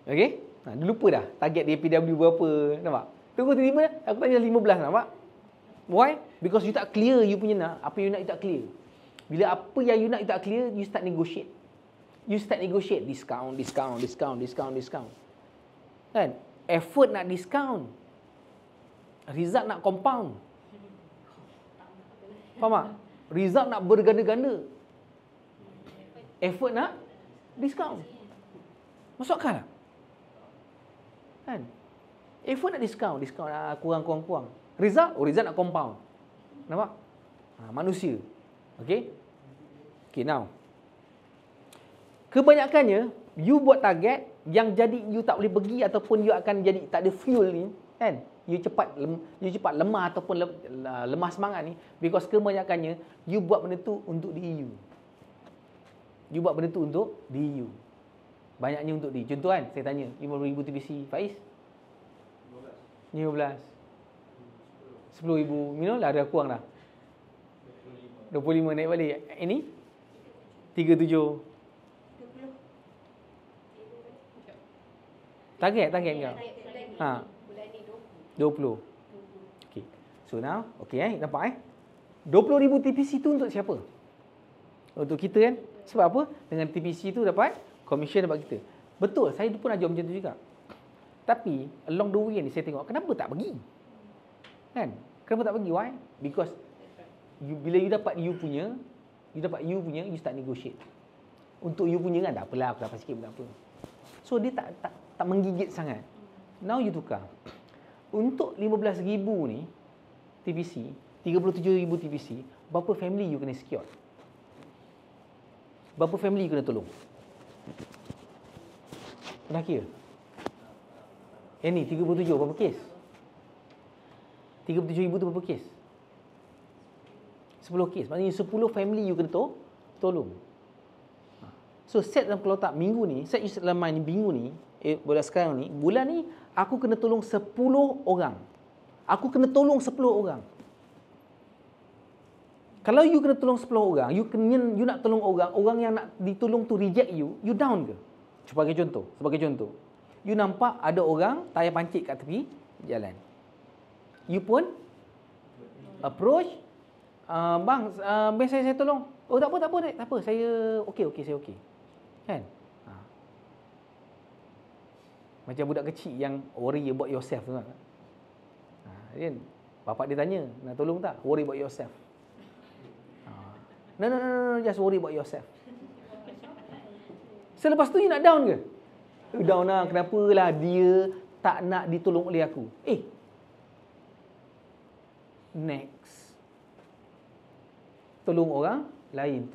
Okey? Dia lupa dah target dia PW berapa. Nampak? Tunggu tiba-tiba aku tanya 15, nampak? Why? Because you tak clear you punya nak. Apa you nak, you tak clear. Bila apa yang you nak, you tak clear, you start negotiate. You start negotiate. Discount. Kan? Effort nak discount. Result nak compound. Faham tak? Result nak berganda-ganda. Effort nak discount. Masuk akal tak? Kan? Effort nak discount nak kurang. Result nak compound. Nampak? Manusia. Okay, now. Kebanyakannya, you buat target yang jadi you tak boleh pergi ataupun you akan jadi tak ada fuel ni, kan? You cepat lemah ataupun lemah semangat ni, because kebanyakannya, you buat benda tu untuk diri you. You buat benda tu untuk diri you. Banyaknya untuk diri. Contoh kan, saya tanya, 50,000 TPC. Faiz? 15. 10,000. Minum lah, ada kurang dah. 25 naik balik. Ini? 37. Target kau? 20. Okay. So now, okay nampak 20,000 TPC tu untuk siapa? Untuk kita kan? Sebab apa? Dengan TPC tu dapat commission dapat kita. Betul, saya pun ajar macam tu juga. Tapi along the way ni saya tengok kenapa tak pergi? Kan? Kenapa tak pergi? Why? Because bila you dapat you punya, you start negotiate. Untuk you punya kan, tak apalah, aku dapat sikit pun tak apa. So dia tak menggigit sangat. Now you tukar. Untuk 15,000 ni TPC, 37,000 TPC, berapa family you kena secure? Berapa family you kena tolong? Pernah kira? Ni 37 berapa kes? 37,000 tu berapa kes? 10 kes. Maknanya 10 family you kena tolong. So set dalam kalau tak minggu ni, set you dalam mind minggu ni, bulan sekarang ni, bulan ni aku kena tolong 10 orang. Aku kena tolong 10 orang. Kalau you kena tolong 10 orang, you nak tolong orang yang nak ditolong tu reject you down ke? Sebagai contoh. You nampak ada orang tayar pancit kat tepi jalan. You pun approach, bang, saya tolong. Oh tak apa, saya okey, saya okey. Kan? Macam budak kecil yang worry about yourself tu kan. Kan? Bapak dia tanya, nak tolong tak? Worry about yourself. No, just worry about yourself. Selepas tu you nak down ke? Down lah, kenapalah dia tak nak ditolong oleh aku. Next. Tolong orang lain.